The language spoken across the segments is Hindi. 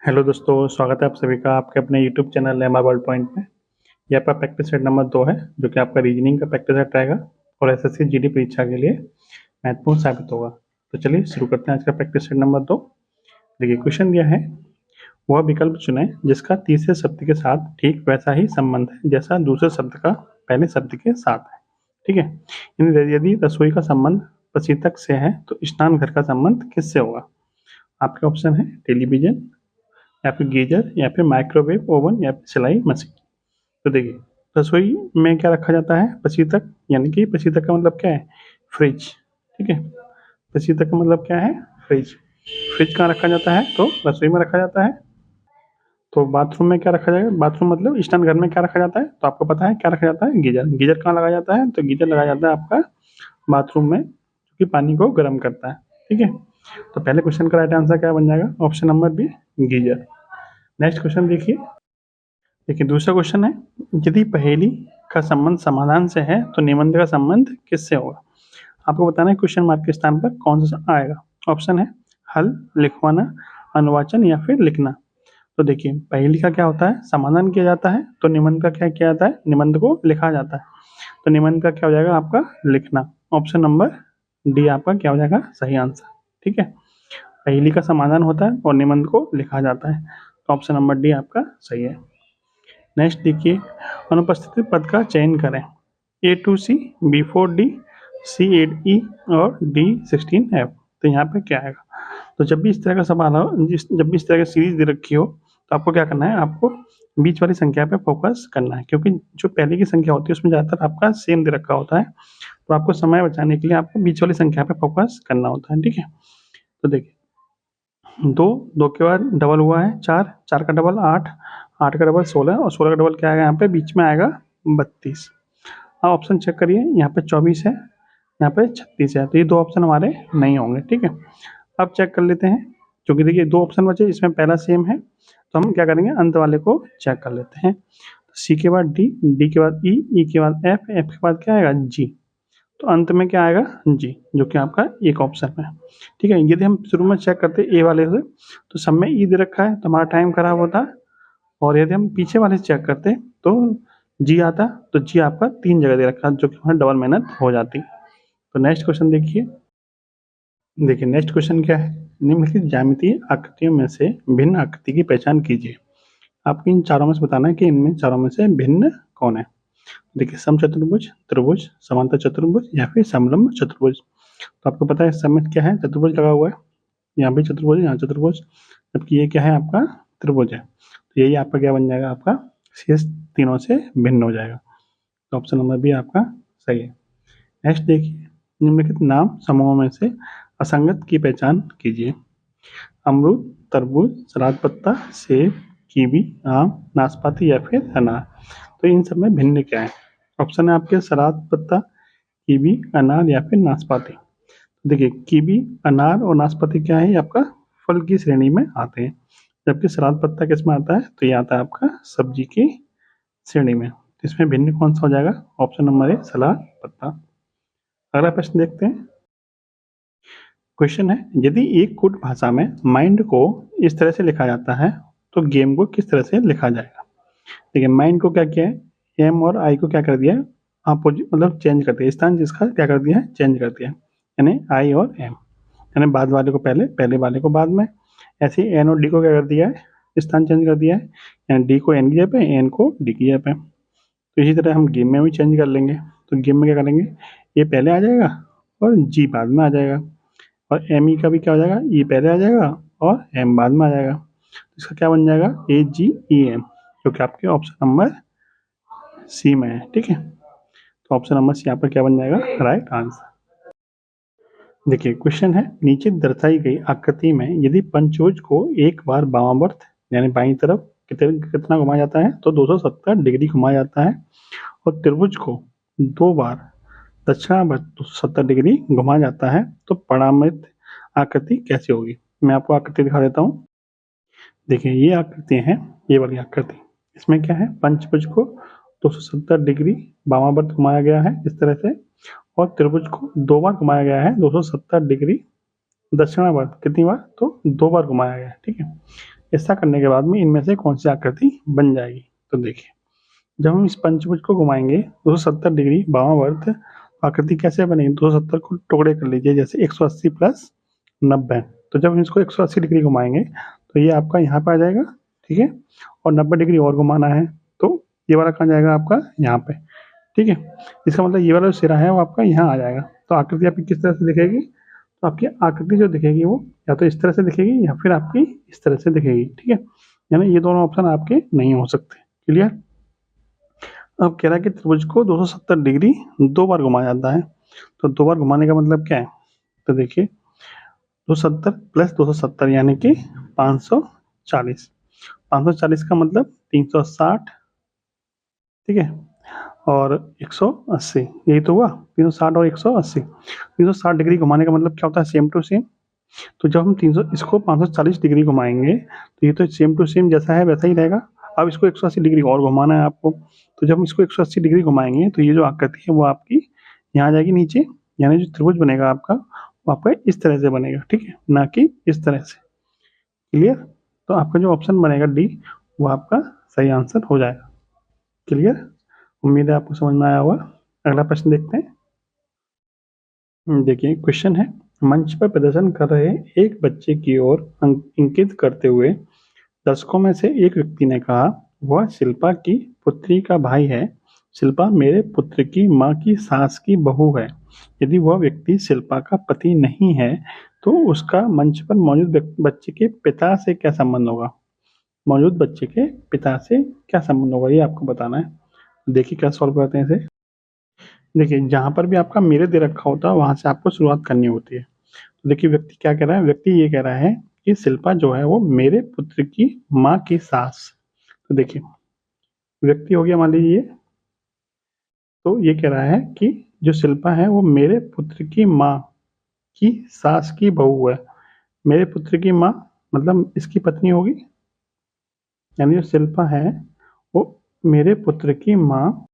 हेलो दोस्तों, स्वागत है आप सभी का आपके अपने YouTube channel lemma world point में। ये आपका प्रैक्टिस सेट नंबर 2 है, जो कि आपका रीजनिंग का प्रैक्टिस सेट रहेगा और एसएससी जीडी परीक्षा के लिए महत्वपूर्ण साबित होगा। तो चलिए शुरू करते हैं आज का प्रैक्टिस सेट नंबर 2। देखिए, क्वेश्चन दिया है, वह विकल्प चुनें जिसका तीसरे शब्द के साथ ठीक वैसा ही संबंध है जैसा दूसरे शब्द का पहले शब्द के साथ है। ठीक है, यदि रसोई का संबंध प्रशीतक से है तो स्नान घर का संबंध किससे होगा? आपके ऑप्शन है टेलीविजन, या फिर गीजर, या फिर माइक्रोवेव ओवन, या फिर सिलाई मशीन। तो देखिए, रसोई में क्या रखा जाता है? प्रशीतक, यानी कि प्रशीतक का मतलब क्या है? फ्रिज। ठीक है, प्रशीतक का मतलब क्या है? फ्रिज। फ्रिज कहाँ रखा जाता है? तो रसोई में रखा जाता है। तो बाथरूम में क्या रखा जाएगा? बाथरूम मतलब स्नान घर में क्या रखा जाता है? तो आपको पता है क्या रखा जाता है? गीजर। गीजर कहाँ लगाया जाता है? तो गीजर लगाया जाता है आपका बाथरूम में, जो कि पानी को गर्म करता है। ठीक है, तो पहले क्वेश्चन का राइट आंसर क्या बन जाएगा? Option number B, geyser. Next question देखिए। देखिए, दूसरा क्वेश्चन है, यदि पहेली का संबंध समाधान से है तो निबंध का संबंध किससे होगा? आपको बताना है क्वेश्चन मार्क के स्थान पर कौन सा आएगा। ऑप्शन है हल, लिखवाना, अनुवाचन, या फिर लिखना। तो देखिए, पहेली का क्या होता है? समाधान किया जाता है। तो निबंध का क्या किया जाता है? निबंध को लिखा जाता है। तो निबंध का क्या हो जाएगा? आपका लिखना। ऑप्शन नंबर डी आपका क्या हो जाएगा? सही आंसर। ठीक है, पहेली का समाधान होता है और निबंध को लिखा जाता है। तो ऑप्शन नंबर डी आपका सही है। नेक्स्ट देखिए, अनुपस्थित पद का चयन करें। A2C, B4D, C8E और D16F। तो यहाँ पे क्या आएगा? तो जब भी इस तरह का सवाल हो, जब भी इस तरह की सीरीज दे रखी हो, तो आपको क्या करना है? आपको बीच वाली संख्या पे फोकस करना है, क्योंकि जो पहले की संख्या होती है उसमें ज़्यादातर आपका सेम दे रखा होता है। तो आपको समय बचाने के लिए आपको बीच वाली संख्या पे फोकस करना होता है। ठीक है, तो देखिए, दो, दो के बाद डबल हुआ है चार, चार का डबल आठ, आठ का डबल 16, और 16 का डबल क्या आएगा? यहाँ पे बीच में आएगा 32। अब ऑप्शन चेक करिए, यहाँ पे 24 है, यहाँ पे 36 है, तो ये दो ऑप्शन हमारे नहीं होंगे। ठीक है, अब चेक कर लेते हैं, क्योंकि देखिए दो ऑप्शन बचे, इसमें पहला सेम है, तो हम क्या करेंगे? अंत वाले को चेक कर लेते हैं। सी के बाद डी, डी के बाद ई के बाद एफ, एफ के बाद क्या आएगा? जी। तो अंत में क्या आएगा? जी, जो कि आपका एक ऑप्शन है। ठीक है, यदि हम शुरू में चेक करते ए वाले से, तो सब में ई दे रखा है, तो हमारा टाइम खराब होता। और यदि हम पीछे वाले से चेक करते तो जी आता, तो जी आपका 3 जगह दे रखा है, जो कि हमारी डबल मेहनत हो जाती। तो नेक्स्ट क्वेश्चन देखिए। देखिए, नेक्स्ट क्वेश्चन क्या है? निम्नलिखित ज्यामितीय आकृतियों में से भिन्न आकृति की पहचान कीजिए। आपको इन चारों में से बताना है कि इनमें चारों में से भिन्न कौन है। देखिए, समचतुर्भुज, त्रिभुज, समांतर चतुर्भुज, या फिर समलंब चतुर्भुज। तो आपको पता है सब में क्या है? चतुर्भुज लगा हुआ है, यहाँ भी चतुर्भुज है, यहाँ चतुर्भुज, जबकि ये क्या है? आपका त्रिभुज है। तो यही आपका क्या बन जाएगा? आपका शेष तीनों से भिन्न हो जाएगा। तो ऑप्शन नंबर बी आपका सही है। नेक्स्ट देखिए, निम्नलिखित नाम समूहों में से असंगत की पहचान कीजिए। अमरूद, तरबूज, सलाद पत्ता, सेब, कीवी, आम, नाशपाती, या फिर अनार। तो इन सब में भिन्न क्या है? ऑप्शन है आपके सलाद पत्ता, कीवी, अनार, या फिर नाशपाती। देखिए, कीवी, अनार और नाशपाती क्या है? ये आपका फल की श्रेणी में आते हैं, जबकि सलाद पत्ता किस में आता है? तो ये आता है आपका सब्जी की श्रेणी में। तो इसमें भिन्न कौन सा हो जाएगा? ऑप्शन नंबर है सलाद पत्ता। अगला प्रश्न देखते हैं। क्वेश्चन है, यदि एक कूट भाषा में माइंड को इस तरह से लिखा जाता है तो गेम को किस तरह से लिखा जाएगा? देखिए, माइंड को क्या किया है? एम और आई को क्या कर दिया है? अपोजिट, मतलब चेंज कर दिया, स्थान जिसका क्या कर दिया है? चेंज कर दिया, यानी आई और एम, यानी बाद वाले को पहले, पहले वाले को बाद में। ऐसे ही एन और डी को क्या कर दिया है? स्थान चेंज कर दिया है, यानी डी को एन की जगह पे, एन को डी की जगह पे। तो इसी तरह हम गेम में भी चेंज कर लेंगे। तो गेम में क्या करेंगे? ये पहले आ जाएगा और जी बाद में आ जाएगा, और एम ई का भी क्या हो जाएगा? ई पहले आ जाएगा और एम बाद में आ जाएगा। तो इसका क्या बन जाएगा? ए जी ई एम, जो कि आपके ऑप्शन नंबर सी में है। ठीक है, तो ऑप्शन नंबर सी यहाँ पर क्या बन जाएगा? Right answer. देखिए, क्वेश्चन है, नीचे दर्शाई गई आकृति में यदि पंचभुज को एक बार वामावर्त यानी बाईं तरफ कितना घुमाया जाता है? तो 270 डिग्री घुमाया जाता है। और त्रिभुज को 2 बार दक्षिणावर्त 270 डिग्री घुमाया जाता है, तो परिणामित आकृति कैसी होगी? मैं आपको आकृति दिखा देता हूँ। देखिए, ये आकृति है, ये वाली आकृति। इसमें क्या है? पंचभुज को 270 डिग्री वामावर्त घुमाया गया है इस तरह से, और त्रिभुज को 2 बार घुमाया गया है 270 डिग्री दक्षिणावर्त। कितनी बार? तो 2 बार घुमाया गया है। ठीक है, ऐसा करने के बाद में इनमें से कौन सी आकृति बन जाएगी। तो देखिए, जब हम इस पंचभुज को घुमाएंगे 270 डिग्री वामावर्त, आकृति कैसे बनेगी। 270 को टुकड़े कर लीजिए, जैसे 180 प्लस 90। तो जब हम इसको 180 डिग्री घुमाएंगे तो ये आपका यहाँ पे आ जाएगा, ठीक है। और 90 डिग्री और घुमाना है तो ये वाला कहाँ जाएगा, आपका यहाँ पे, ठीक है। इसका मतलब ये वाला जो सिरा है वो आपका यहाँ आ जाएगा। तो आकृति आपकी किस तरह से दिखेगी, तो आपकी आकृति जो दिखेगी वो या तो इस तरह से दिखेगी या फिर आपकी इस तरह से दिखेगी, ठीक है। यानी ये दोनों ऑप्शन आपके नहीं हो सकते। क्लियर। अब कह रहा है कि त्रिभुज को 270 डिग्री 2 बार घुमाया जाता है। तो 2 बार घुमाने का मतलब क्या है, तो देखिए 270 प्लस 270 यानी कि 540। 540 का मतलब 360, ठीक है, और 180, यही तो हुआ। 360 और 180, 360 डिग्री घुमाने का मतलब क्या होता है, सेम टू सेम। तो जब हम 300 इसको 540 डिग्री घुमाएंगे तो ये तो सेम टू सेम जैसा है वैसा ही रहेगा। अब इसको 180 डिग्री और घुमाना है आपको। तो जब हम इसको 180 डिग्री घुमाएंगे तो ये जो आकृति है वो आपकी यहाँ आ जाएगी नीचे, यानी जो त्रिभुज बनेगा आपका वो आपका इस तरह से बनेगा, ठीक है, ना कि इस तरह से। क्लियर। तो आपका जो ऑप्शन बनेगा डी वो आपका सही आंसर हो जाएगा। क्लियर। उम्मीद है आपको समझ में आया होगा। अगला प्रश्न देखते हैं। देखिए क्वेश्चन है, मंच पर प्रदर्शन कर रहे एक बच्चे की ओर इंगित करते हुए दर्शकों में से एक व्यक्ति ने कहा, वह शिल्पा की पुत्री का भाई है। शिल्पा मेरे पुत्र की माँ की सास की बहू है। यदि वह व्यक्ति शिल्पा का पति नहीं है तो उसका मंच पर मौजूद बच्चे के पिता से क्या संबंध होगा। मौजूद बच्चे के पिता से क्या संबंध होगा, ये आपको बताना है। देखिए क्या सॉल्व करते हैं इसे। देखिए जहां पर भी आपका मेरे दे रखा होता है वहां से आपको शुरुआत करनी होती है। तो देखिए व्यक्ति क्या कह रहा है, व्यक्ति ये कह रहा है कि शिल्पा जो है वो मेरे पुत्र की माँ की सास। तो देखिए व्यक्ति हो गया मान लीजिए, तो ये कह रहा है कि जो शिल्पा है वो मेरे पुत्र की माँ की सास की बहू है। मेरे पुत्र की माँ मतलब इसकी पत्नी होगी, यानी जो शिल्पा है वो मेरे पुत्र की माँ।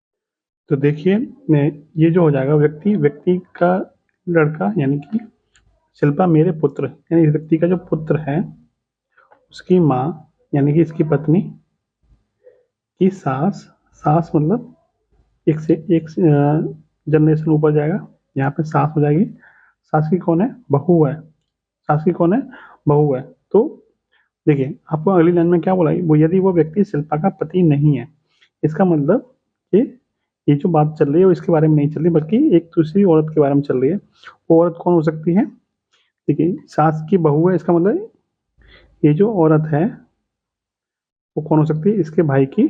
तो देखिए ये जो हो जाएगा व्यक्ति, व्यक्ति का लड़का यानी कि शिल्पा मेरे पुत्र, यानी इस व्यक्ति का जो पुत्र है उसकी माँ यानी कि इसकी पत्नी की सास। सास मतलब एक से एक जनरेशन ऊपर जाएगा, यहाँ पे सास हो जाएगी। सास की कौन है, बहू है। सास की कौन है, बहू है। तो देखिए आपको अगली लाइन में क्या बोला, वो यदि वो व्यक्ति शिल्पा का पति नहीं है। इसका मतलब कि ये जो बात चल रही है वो इसके बारे में नहीं चल रही बल्कि एक दूसरी औरत के बारे में चल रही है। वो औरत कौन हो सकती है, देखिए सास की बहू है, इसका मतलब ये जो औरत है वो कौन हो सकती है, इसके भाई की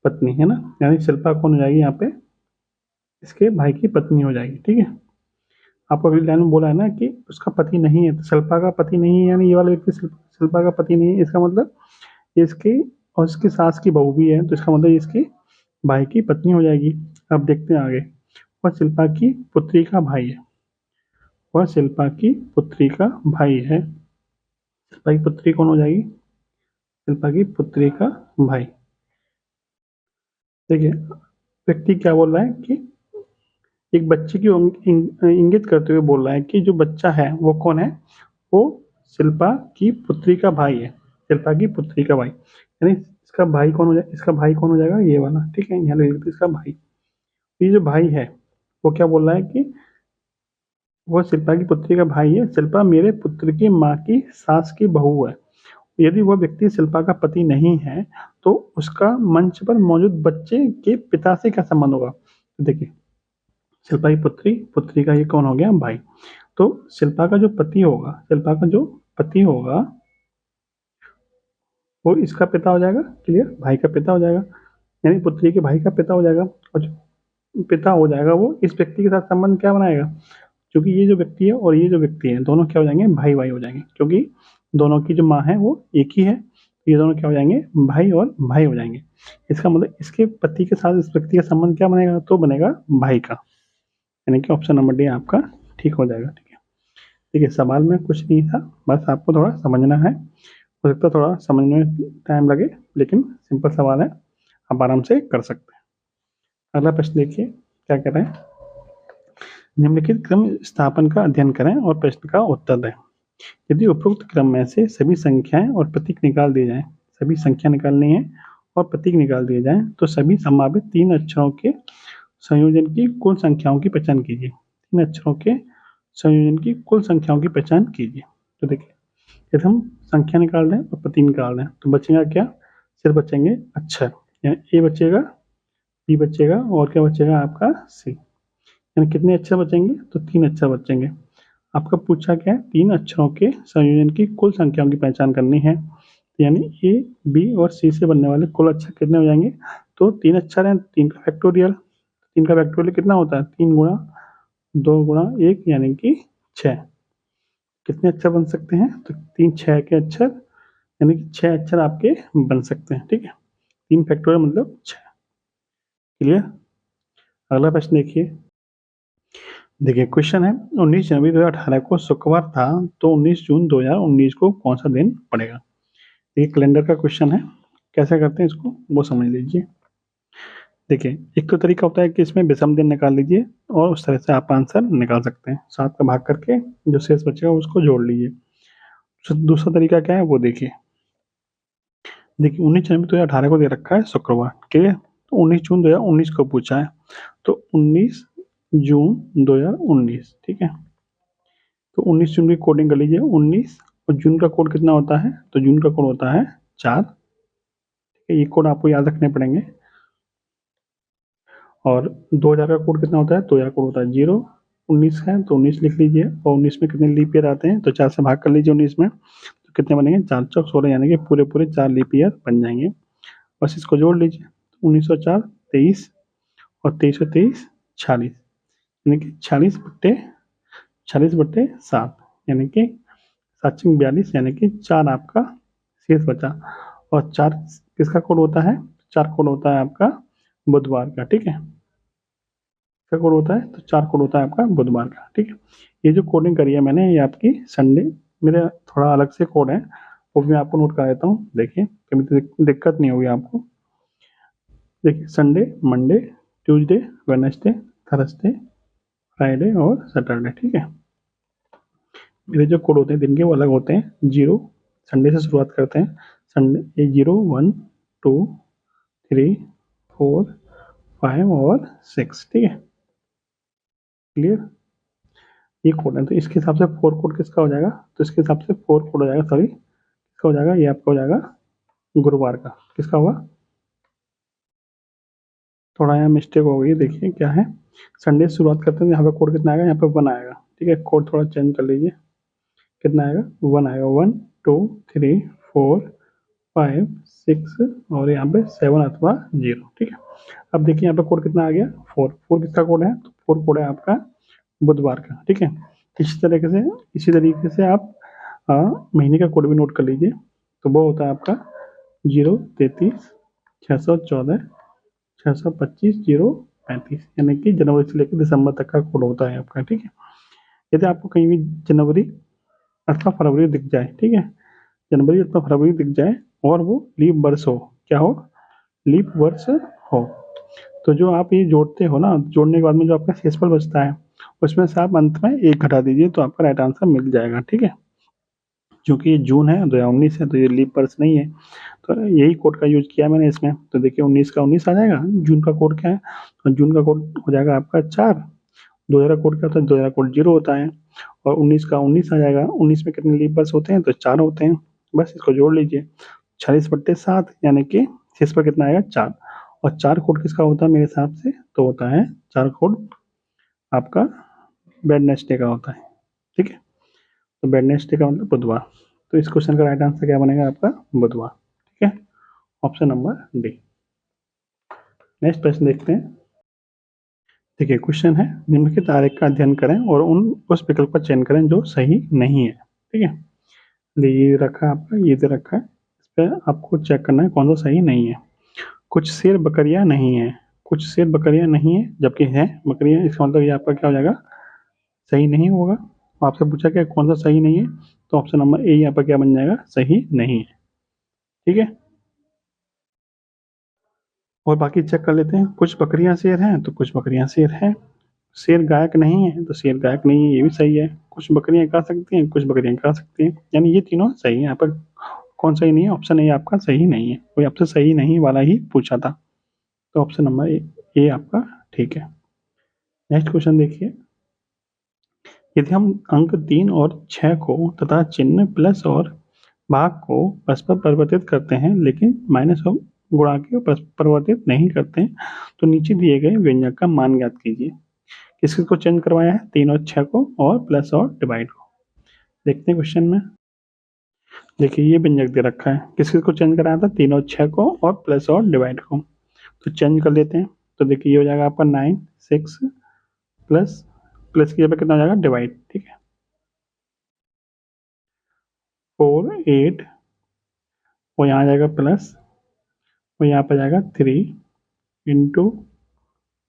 पत्नी है ना। यानी शिल्पा कौन हो जाएगी यहाँ पे, इसके भाई की पत्नी हो जाएगी, ठीक है। आपको अगली लाइन में बोला है ना कि उसका पति नहीं है, तो शिल्पा का पति नहीं है, यानी ये वाला व्यक्ति शिल्पा का पति नहीं है। इसका मतलब ये इसकी और इसकी सास की बहू भी है, तो इसका मतलब ये इसकी भाई की पत्नी हो जाएगी। अब देखते हैं आगे। वह शिल्पा की पुत्री का भाई है। वह शिल्पा की पुत्री का भाई है। शिल्पा की पुत्री कौन हो जाएगी, शिल्पा की पुत्री का भाई। देखिए व्यक्ति क्या बोल रहा है कि एक बच्चे की इंगित करते हुए बोल रहा है कि जो बच्चा है वो कौन है, वो शिल्पा की पुत्री का भाई है। शिल्पा की पुत्री का भाई यानी इसका भाई कौन हो जाएगा, इसका भाई कौन हो जाएगा, ये वाला, ठीक है। यहाँ लिख इसका भाई। ये जो भाई है वो क्या बोल रहा है कि वो शिल्पा की पुत्री का भाई है। शिल्पा मेरे पुत्र की माँ की सास की बहू है। यदि वह व्यक्ति शिल्पा का पति नहीं है तो उसका मंच पर मौजूद बच्चे के पिता से क्या संबंध होगा। तो देखिए शिल्पा की पुत्री, पुत्री का ये कौन हो गया, भाई। तो शिल्पा का जो पति होगा, शिल्पा का जो पति होगा वो इसका पिता हो जाएगा। क्लियर, भाई का पिता हो जाएगा, यानी पुत्री के भाई का पिता हो जाएगा। और जो पिता हो जाएगा वो इस व्यक्ति के साथ संबंध क्या बनाएगा, क्योंकि ये जो व्यक्ति है और ये जो व्यक्ति है दोनों क्या हो जाएंगे, भाई भाई हो जाएंगे, क्योंकि दोनों की जो माँ है वो एक ही है। ये दोनों क्या हो जाएंगे, भाई और भाई हो जाएंगे। इसका मतलब इसके पति के साथ इस व्यक्ति का संबंध क्या बनेगा, तो बनेगा भाई का, यानी कि ऑप्शन नंबर डी आपका ठीक हो जाएगा। ठीक है, देखिए सवाल में कुछ नहीं था, बस आपको थोड़ा समझना है। हो सकता है थोड़ा समझने में टाइम लगे, लेकिन सिंपल सवाल है, आप आराम से कर सकते हैं। अगला प्रश्न देखिए क्या कह रहे हैं, निम्नलिखित क्रम स्थापन का अध्ययन करें और प्रश्न का उत्तर दें। यदि उपरोक्त क्रम में से सभी संख्याएं और प्रतीक निकाल दिए जाएं, सभी संख्या निकालनी है और प्रतीक निकाल दिए जाएं, तो सभी संभावित 3 अक्षरों के संयोजन की कुल संख्याओं की पहचान कीजिए। 3 अक्षरों के संयोजन की कुल संख्याओं की पहचान कीजिए। तो देखिए, यदि हम संख्या निकाल रहे हैं और प्रतीक निकाल रहे हैं तो बचेगा क्या? सिर्फ बचेंगे अक्षर। ए बचेगा, बी बचेगा और क्या बचेगा आपका? सी। यानी कितने अक्षर बचेंगे? तो 3 अक्षर बचेंगे। आपका पूछा क्या है? 3 अक्षरों के संयोजन की कुल संख्याओं की पहचान करनी है। यानी ए, बी और सी से बनने वाले कुल अक्षर कितने हो जाएंगे? तो 3 अक्षर हैं, 3 का फैक्टोरियल। 3 का फैक्टोरियल कितना होता है? 3 गुणा 2 गुणा 1 यानी कि 6। कितने अक्षर बन सकते हैं? तो 3 6 के अक्षर, यानी कि 6 अक्षर आपके बन सकते हैं। ठीक है, 3 फैक्टोरियल मतलब 6। क्लियर? अगला प्रश्न देखिए। देखिए क्वेश्चन है, 19 जनवरी 2018 को शुक्रवार था, तो 19 जून 2019 को कौन सा दिन पड़ेगा? ये कैलेंडर का क्वेश्चन है, कैसे करते हैं इसको वो समझ लीजिए। देखिए, एक तो तरीका होता है कि इसमें विषम दिन निकाल लीजिए और उस तरह से आप आंसर निकाल सकते हैं। 7 का भाग करके जो शेष बचेगा उसको जोड़ लीजिए। दूसरा तरीका क्या है वो देखिए। देखिए 19 जनवरी 2018 को दे रखा है शुक्रवार, ठीक है, तो 19 जून 2019 को पूछा है, तो 19 जून 2019, ठीक है। तो 19 जून की कोडिंग कर लीजिए। 19 और जून का कोड कितना होता है? तो जून का कोड होता है 4, ठीक है, ये कोड आपको याद रखने पड़ेंगे। और 2000 का कोड कितना होता है? 2000 कोड होता है 0। 19 है तो 19 लिख लीजिए, और 19 में कितने लीप ईयर आते हैं? तो 4 से भाग कर लीजिए 19 में, तो कितने बनेंगे? 4 चौक 16, यानी कि पूरे पूरे 4 लीप ईयर बन जाएंगे। बस इसको जोड़ लीजिए। 1904 23 और 2323 46, यानी कि 46/7, यानी कि 742, यानी कि 4 आपका शेष बचा। और 4 किसका कोड होता है? 4 कोड होता है आपका बुधवार का, ठीक है। क्या कोड होता है? तो 4 कोड होता है आपका बुधवार का, ठीक है। ये जो कोडिंग करी है मैंने, ये आपकी संडे, मेरा थोड़ा अलग से कोड है, वो भी मैं आपको नोट करा देता हूँ। देखिए, कभी दिक्कत नहीं होगी आपको। देखिए, Sunday, Monday, Tuesday, Wednesday, Thursday, Friday और सैटरडे, ठीक है। मेरे जो कोड होते हैं दिन के वो अलग होते हैं। 0 संडे से शुरुआत करते हैं। संडे 0 1 2 3 4 5 और 6, ठीक है। क्लियर? ये कोड है, तो इसके हिसाब से 4 कोड किसका हो जाएगा? तो इसके हिसाब से 4 कोड हो जाएगा, सॉरी किसका हो जाएगा? ये आपका हो जाएगा गुरुवार का। किसका होगा? थोड़ा यहाँ मिस्टेक हो गई, देखिए क्या है। संडे से शुरुआत करते हैं, यहाँ पे कोड कितना आएगा? यहाँ पे 1 आएगा, ठीक है। कोड थोड़ा चेंज कर लीजिए। कितना आएगा? 1 आएगा। 1 2 3 4 5 6 और यहाँ पे 7 अथवा 0, ठीक है। अब देखिए यहाँ पे कोड कितना आ गया? 4। 4 किसका कोड है? तो 4 कोड है आपका बुधवार का, ठीक है। इसी तरीके से आप महीने का कोड भी नोट कर लीजिए। तो वो होता है आपका 033 614 625 035, यानी कि जनवरी से लेकर दिसंबर तक का कोड होता है आपका, ठीक है। यदि आपको कहीं भी जनवरी अथवा फरवरी दिख जाए, ठीक है, जनवरी अथवा फरवरी दिख जाए और वो लीप वर्ष हो, क्या हो? लीप वर्ष हो, तो जो आप ये जोड़ते हो ना, जोड़ने के बाद में जो आपका शेषफल बचता है उसमें से आप अंत में 1 घटा दीजिए, तो आपका राइट आंसर मिल जाएगा, ठीक है। क्योंकि ये जून है 2019 है, तो ये लीप वर्ष नहीं है, तो यही कोड का यूज किया मैंने इसमें। तो देखिए 19 का 19 आ जाएगा। जून का कोड क्या है? तो जून का कोड हो जाएगा आपका 4। 2000 का कोड क्या होता है? 2000 कोड 0 होता है। और 19 का 19 आ जाएगा। 19 में कितने लीप वर्ष होते हैं? तो 4 होते हैं। बस इसको जोड़ लीजिए। 46/7, यानी कि शेष पर कितना आएगा? 4। और 4 कोड किसका होता है मेरे हिसाब से? तो होता है 4 कोड आपका वेडनेसडे का होता है, ठीक है। तो वेडनेसडे का मतलब बुधवार। तो इस क्वेश्चन का राइट आंसर क्या बनेगा आपका? बुधवार, ठीक है। Option number D. नेक्स्ट प्रश्न देखते हैं। देखिए क्वेश्चन है, निम्नलिखित आरेख का अध्ययन करें और उस विकल्प का चयन करें जो सही नहीं है, ठीक है। ये रखा है आपका, ये दे रखा है, इस पर आपको चेक करना है कौन सा सही नहीं है। कुछ शेर बकरियां नहीं है, कुछ शेर बकरियां नहीं है जबकि है बकरियां, इसका मतलब ये आपका क्या हो जाएगा? सही नहीं होगा। आपसे पूछा क्या कौन सा सही नहीं है, तो ऑप्शन नंबर ए यहाँ पर क्या बन जाएगा? सही नहीं है, ठीक है। और बाकी चेक कर लेते हैं। कुछ बकरियां शेर हैं तो कुछ बकरियां शेर हैं। शेर गायक नहीं है, तो शेर गायक नहीं है, ये भी सही है। कुछ बकरियां गा सकती हैं, कुछ बकरियां गा सकती हैं, यानी ये तीनों सही है। यहाँ पर कौन सही नहीं है? ऑप्शन ए आपका सही नहीं है, कोई आपसे सही नहीं वाला ही पूछा था। तो ऑप्शन नंबर ए आपका ठीक है। नेक्स्ट क्वेश्चन देखिए, यदि हम अंक 3 और 6 को तथा चिन्ह प्लस और भाग को परस्पर परिवर्तित करते हैं लेकिन माइनस और गुणा के परिवर्तित नहीं करते हैं, तो नीचे दिए गए व्यंजक का मान ज्ञात कीजिए। किस किस को चेंज करवाया है? 3 और 6 को, और प्लस और डिवाइड को। देखते हैं क्वेश्चन में। देखिए ये व्यंजक दे रखा है, किस किस को चेंज कराया था? 3 और 6 को, और प्लस और डिवाइड को। तो चेंज कर लेते हैं। तो देखिए ये हो जाएगा आपका 9 6 प्लस, प्लस की जगह कितना हो जाएगा? डिवाइड, ठीक है। 4 8, वो यहाँ आ जाएगा प्लस, वो यहाँ पर जाएगा 3 इंटू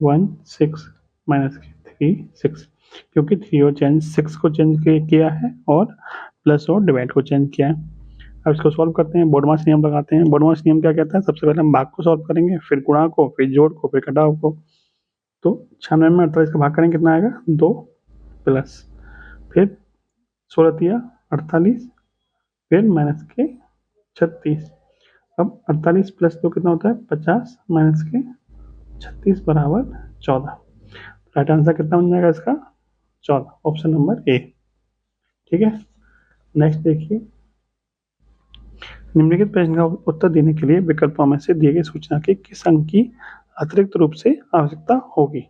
1 6 माइनस 3 6, क्योंकि 3 और चेंज 6 को चेंज किया है और प्लस और डिवाइड को चेंज किया है। अब इसको सॉल्व करते हैं, बोडमास नियम लगाते हैं। बोडमास नियम क्या कहता है? सबसे पहले हम भाग को सॉल्व करेंगे, फिर गुणा को, फिर जोड़ को, फिर घटाव को। तो 96 में 48 का भाग करेंगे, कितना आएगा? 2 प्लस, फिर 16 तिया 48, फिर माइनस के 36। अब 48 प्लस 2 कितना होता है? 50, माइनस के 36 बराबर 14। राइट आंसर कितना बन जाएगा इसका? 14, ऑप्शन नंबर ए, ठीक है। नेक्स्ट देखिए, निम्नलिखित प्रश्न का उत्तर देने के लिए विकल्पों में से दिए गए सूचना के किस अंक की अतिरिक्त रूप से आवश्यकता होगी?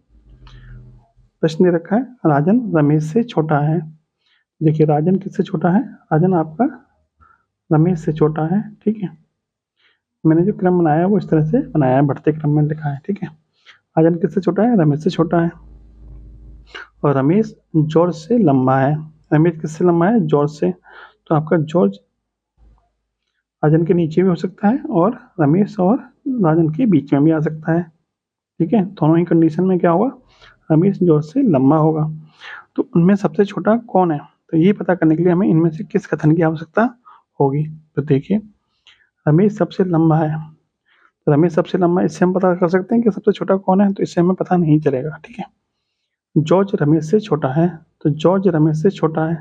प्रश्न दे रखा है, राजन रमेश से छोटा है। देखिए राजन किससे छोटा है? राजन आपका रमेश से छोटा है, ठीक है। मैंने जो क्रम बनाया है वो इस तरह से बनाया है, बढ़ते क्रम में लिखा है, ठीक है। राजन किससे छोटा है? रमेश से छोटा है। और रमेश जॉर्ज से लंबा है। रमेश किससे लंबा है? जॉर्ज से। तो आपका जॉर्ज राजन के नीचे भी हो सकता है, और रमेश और राजन के बीच में भी आ सकता है, ठीक है। दोनों ही कंडीशन में क्या होगा? रमेश जॉर्ज से लंबा होगा। तो उनमें सबसे छोटा कौन है? तो ये पता करने के लिए हमें इनमें से किस कथन की आवश्यकता होगी? तो देखिए रमेश सबसे लंबा है, तो रमेश सबसे लंबा, इससे हम पता कर सकते हैं कि सबसे छोटा कौन है, तो इससे हमें पता नहीं चलेगा, ठीक है। जॉर्ज रमेश से छोटा है, तो जॉर्ज रमेश से छोटा है,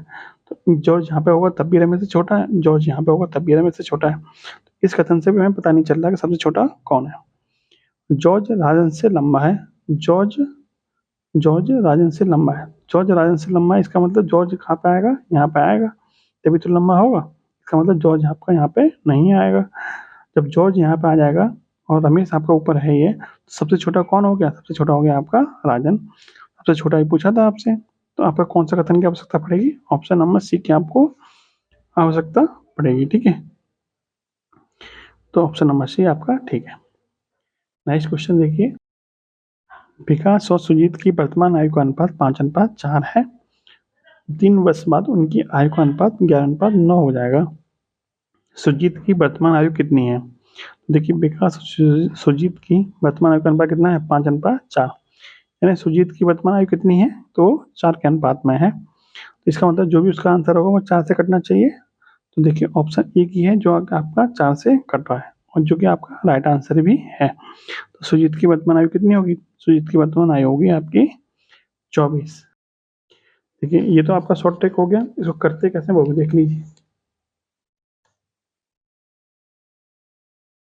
तो जॉर्ज यहाँ पे होगा तब भी रमेश से छोटा है, जॉर्ज यहाँ पे होगा तब भी रमेश से छोटा है। तो इस कथन से भी हमें पता नहीं चल रहा कि सबसे छोटा कौन है। जॉर्ज राजन से लंबा है, जॉर्ज जॉर्ज राजन से लंबा है, जॉर्ज राजन से लंबा है, इसका मतलब जॉर्ज कहाँ पे आएगा? यहाँ पे आएगा, तभी तो लंबा होगा। इसका मतलब जॉर्ज आपका यहाँ पे नहीं आएगा। जब जॉर्ज यहाँ पे आ जाएगा और रमेश आपका ऊपर है ये, तो सबसे छोटा कौन हो गया? सबसे छोटा हो गया आपका राजन। सबसे छोटा ही पूछा था आपसे, तो आपका कौन सा कथन की आवश्यकता पड़ेगी? ऑप्शन नंबर सी की आपको आवश्यकता पड़ेगी, ठीक है। तो ऑप्शन नंबर सी आपका ठीक है। नेक्स्ट क्वेश्चन देखिए, विकास और सुजीत की वर्तमान आयु का अनुपात 5:4 है। 3 वर्ष बाद उनकी आयु का अनुपात 11:9 हो जाएगा। सुजीत की वर्तमान आयु कितनी है? देखिए विकास सुजीत की वर्तमान आयु का अनुपात कितना है? 5:4, यानी सुजीत की वर्तमान आयु कितनी है? तो 4 के अनुपात में है। तो इसका मतलब जो भी उसका आंसर होगा वो 4 से कटना चाहिए। तो देखिए ऑप्शन ए की है जो आपका 4 से कट रहा है, और जो कि आपका राइट आंसर भी है। तो सुजीत की वर्तमान आयु कितनी होगी? सुजीत की वर्तमान आयु होगी आपकी 24। देखिए ये तो आपका शॉर्ट ट्रिक हो गया, इसको करते कैसे वो भी देख लीजिए।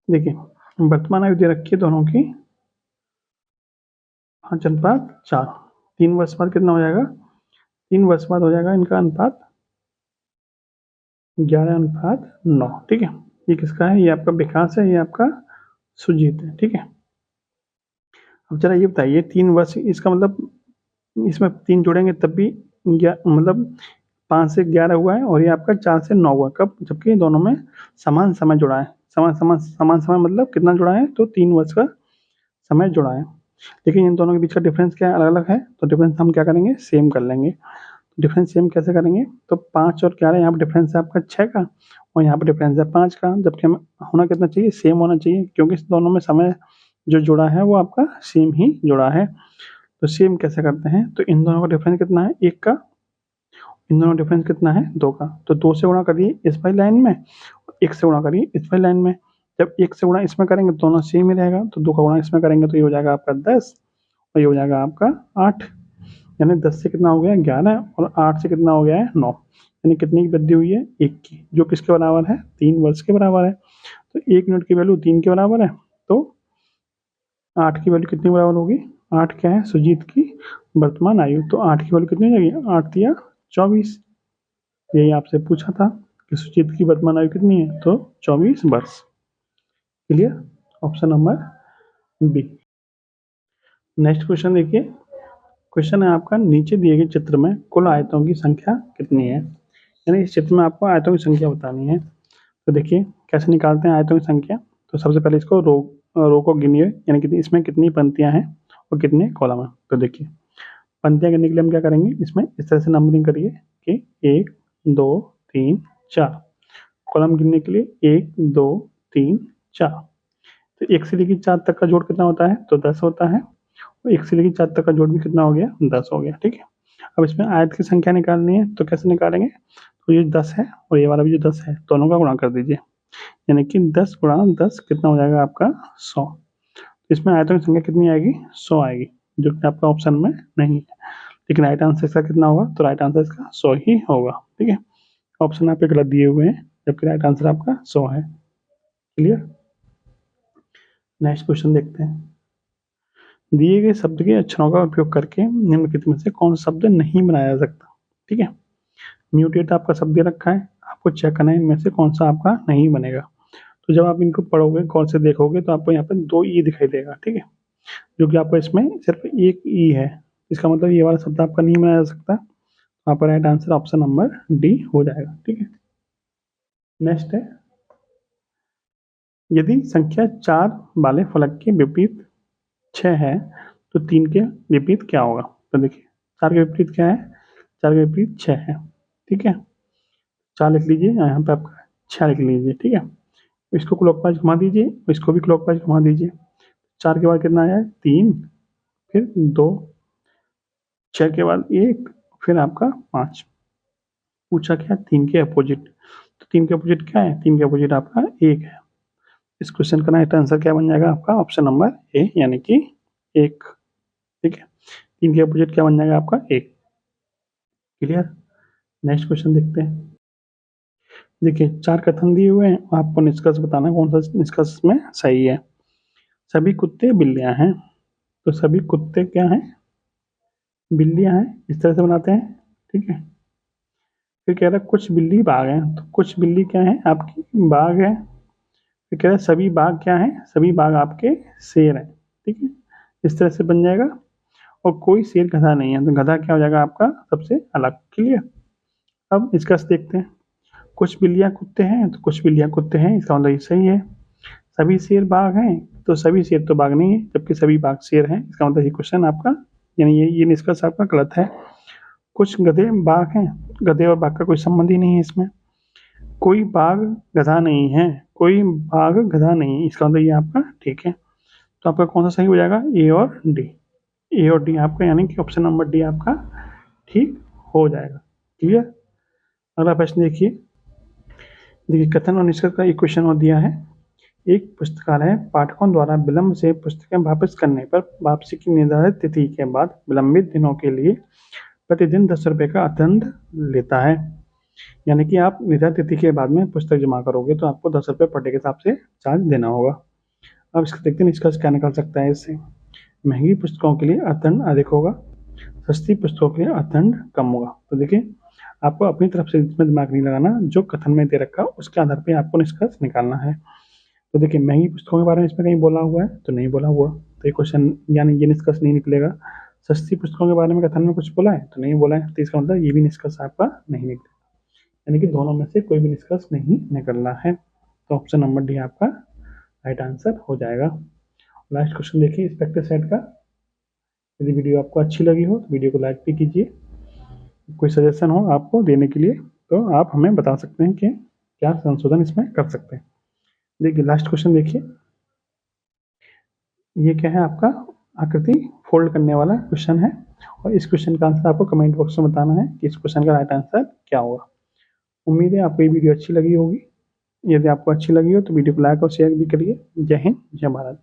देखिए वर्तमान आयु दे रखी है दोनों की 5:4। 3 वर्ष बाद कितना हो जाएगा? 3 वर्ष बाद हो जाएगा इनका अनुपात 11:9, ठीक है। ये किसका है? ये आपका विकास है, ये आपका सुजीत है, ठीक है। अब जरा ये बताइए 3 वर्ष, इसका मतलब इसमें 3 जोड़ेंगे तब भी मतलब 5 से 11 हुआ है, और ये आपका 4 से 9 हुआ। कब? जबकि दोनों में समान समय जुड़ा है। समान समय मतलब कितना जुड़ा है? तो 3 वर्ष का समय जुड़ा है। लेकिन इन दोनों के बीच का डिफरेंस क्या है? अलग अलग है। तो डिफरेंस हम क्या करेंगे? सेम कर लेंगे। डिफरेंस सेम कैसे करेंगे? तो 5 और 11, यहाँ पर डिफरेंस है आपका 6 का, और यहाँ पर डिफरेंस है 5 का, जबकि हमें होना कितना चाहिए? सेम होना चाहिए, क्योंकि इस दोनों में समय जो जुड़ा है वो आपका सेम ही जुड़ा है। तो सेम कैसे करते हैं? तो इन दोनों का डिफरेंस कितना है? 1 का। इन दोनों का डिफरेंस कितना है? 2 का। तो 2 से गुणा करिए इस वाली लाइन में, 1 से गुणा करिए इस वाली लाइन में। जब 1 से गुणा इसमें करेंगे दोनों सेम ही रहेगा, तो 2 का गुणा इसमें करेंगे तो ये हो जाएगा आपका 10, और ये हो जाएगा आपका 8। यानी 10 से कितना हो गया 11 और 8 से कितना हो गया है 9, यानी कितनी की वृद्धि हुई है 1 की, जो किसके बराबर है 3 वर्ष के बराबर है। तो 1 मिनट की वैल्यू 3 के बराबर है, तो 8 की वैल्यू कितने बराबर होगी, 8 क्या है सुजीत की वर्तमान आयु, तो 8 की वैल्यू कितनी हो जाएगी 8 या 24। यही आपसे पूछा था कि सुजीत की वर्तमान आयु कितनी है, तो 24 वर्ष। Clear, option number B. Next question देखिए, क्वेश्चन है आपका नीचे दिए गए चित्र में कुल आयतों की संख्या कितनी है, यानी इस चित्र में आपको आयतों की संख्या बतानी है। तो देखिए कैसे निकालते हैं आयतों की संख्या। तो सबसे पहले इसको रो को गिनिए, यानी कि इसमें कितनी पंक्तियां हैं और कितने कॉलम हैं। तो देखिए पंक्तियां गिनने के लिए हम क्या करेंगे, इसमें इस तरह से नंबरिंग करिए कि 1 2 3 4। कॉलम गिनने के लिए 1 2 3 4। तो 1 से लेकर 4 तक का जोड़ कितना होता है, तो 10 होता है। और 1 से लेकर 4 तक का जोड़ भी कितना हो गया 10 हो गया। ठीक है, अब इसमें आयत की संख्या निकालनी है, तो कैसे निकालेंगे, तो ये 10 है और ये वाला भी जो 10 है दोनों का गुणा कर दीजिए, यानी कि 10 गुणा 10 कितना हो जाएगा आपका 100। इसमें आयतों की संख्या कितनी आएगी 100 आएगी, जो कि आपका ऑप्शन में नहीं है। लेकिन राइट आंसर इसका कितना होगा, तो राइट आंसर इसका 100 ही होगा। ठीक है, ऑप्शन आपके गलत दिए हुए हैं, जबकि राइट आंसर आपका 100 है। क्लियर, नेक्स्ट क्वेश्चन देखते हैं। दिए गए शब्द के अक्षरों का उपयोग करके निम्नलिखित में से कौन सा शब्द नहीं बनाया जा सकता। ठीक है, म्यूटेट आपका शब्द दे रखा है, आपको चेक करना है इनमें से कौन सा आपका नहीं बनेगा। तो जब आप इनको पढ़ोगे कौन से देखोगे तो आपको यहाँ पे 2 ई दिखाई देगा। ठीक है, जो कि आपको इसमें सिर्फ 1 ई है, इसका मतलब ये वाला शब्द आपका नहीं बनाया जा सकता। आपका right answer option number D हो जाएगा। ठीक है, नेक्स्ट है, यदि संख्या 4 वाले फलक के विपरीत 6 है तो 3 के विपरीत क्या होगा। तो देखिए 4 के विपरीत क्या है, 4 के विपरीत 6 है। ठीक है, 4 लिख लीजिए, यहाँ पे आपका 6 लिख लीजिए। ठीक है, इसको क्लॉकवाइज घुमा दीजिए, इसको भी क्लॉकवाइज घुमा दीजिए। 4 के बाद कितना आया 3, फिर 2, 6 के बाद 1, फिर आपका 5। पूछा क्या 3 के अपोजिट, तो 3 के अपोजिट क्या है, 3 के अपोजिट आपका 1 है। इस क्वेश्चन का राइट आंसर क्या बन जाएगा आपका ऑप्शन नंबर ए, यानी कि 1। ठीक है, 3 के अपोजिट क्या बन जाएगा आपका 1। क्लियर, नेक्स्ट क्वेश्चन देखते हैं। देखिए 4 कथन दिए हुए हैं, आपको निष्कर्ष बताना है कौन सा निष्कर्ष में सही है। सभी कुत्ते बिल्लियां हैं, तो सभी कुत्ते क्या हैं बिल्लियां हैं, इस तरह से बनाते हैं। ठीक है, फिर कह रहा है कुछ बिल्ली बाघ हैं, तो कुछ बिल्ली क्या है आपकी बाघ है। फिर कह रहा है सभी बाघ क्या है, सभी बाघ आपके शेर हैं। ठीक है, इस तरह से बन जाएगा। और कोई शेर गधा नहीं है, तो गधा क्या हो जाएगा आपका सबसे अलग। क्लियर, अब निष्कर्ष देखते हैं। कुछ बिल्लियां कुत्ते हैं, तो कुछ बिल्लियां कुत्ते हैं, इसका मतलब ये सही है। सभी शेर बाघ हैं, तो सभी शेर तो बाघ नहीं है, जबकि सभी बाघ शेर हैं, इसका मतलब ये क्वेश्चन आपका यानी ये निष्कर्ष आपका गलत है। कुछ गधे बाघ हैं, गधे और बाघ का कोई संबंध ही नहीं है इसमें। कोई बाघ गधा नहीं है, कोई बाघ गधा नहीं है, इसका मतलब ये आपका ठीक है। तो आपका कौन सा सही हो जाएगा, ए और डी। ए और डी आपका यानी कि ऑप्शन नंबर डी आपका ठीक हो जाएगा। क्लियर, अगला प्रश्न देखिए। देखिए कथन और निष्कर्ष का एक क्वेश्चन और दिया है। एक पुस्तकालय पाठकों द्वारा विलंब से पुस्तकें वापस करने पर वापसी की निर्धारित तिथि के बाद विलंबित दिनों के लिए प्रतिदिन 10 रुपये का अतिरिक्त लेता है। यानी कि आप निर्धारित तिथि के बाद में पुस्तक जमा करोगे तो आपको 10 रुपये पर डे के हिसाब से चार्ज देना होगा। अब इसका देखते हैं निष्कर्ष क्या निकल सकता है इससे। महंगी पुस्तकों के लिए अतिरिक्त अधिक होगा, सस्ती पुस्तकों के लिए अतिरिक्त कम होगा। तो देखिए आपको अपनी तरफ से इसमें दिमाग नहीं लगाना, जो कथन में दे रखा उसके आधार पर आपको निष्कर्ष निकालना है। तो देखिए महंगी पुस्तकों के बारे में इसमें कहीं बोला हुआ है, तो नहीं बोला हुआ, तो ये क्वेश्चन यानी ये निष्कर्ष नहीं निकलेगा। सस्ती पुस्तकों के बारे में कथन में कुछ बोला है, तो नहीं बोला है, तो इसका मतलब ये भी निष्कर्ष आपका नहीं निकलेगा, यानी कि दोनों में से कोई भी निष्कर्ष नहीं निकलना है। तो ऑप्शन नंबर डी आपका राइट आंसर हो जाएगा। लास्ट क्वेश्चन देखिए इस प्रैक्टिस सेट का। यदि वीडियो आपको अच्छी लगी हो तो वीडियो को लाइक भी कीजिए। कोई सजेशन हो आपको देने के लिए तो आप हमें बता सकते हैं कि क्या संशोधन इसमें कर सकते हैं। देखिए लास्ट क्वेश्चन देखिए, ये क्या है आपका आकृति फोल्ड करने वाला क्वेश्चन है, और इस क्वेश्चन का आंसर आपको कमेंट बॉक्स में बताना है कि इस क्वेश्चन का राइट आंसर क्या होगा। उम्मीद है आपको ये वीडियो अच्छी लगी होगी। यदि आपको अच्छी लगी हो तो वीडियो को लाइक और शेयर भी करिए। जय हिंद, जय भारत।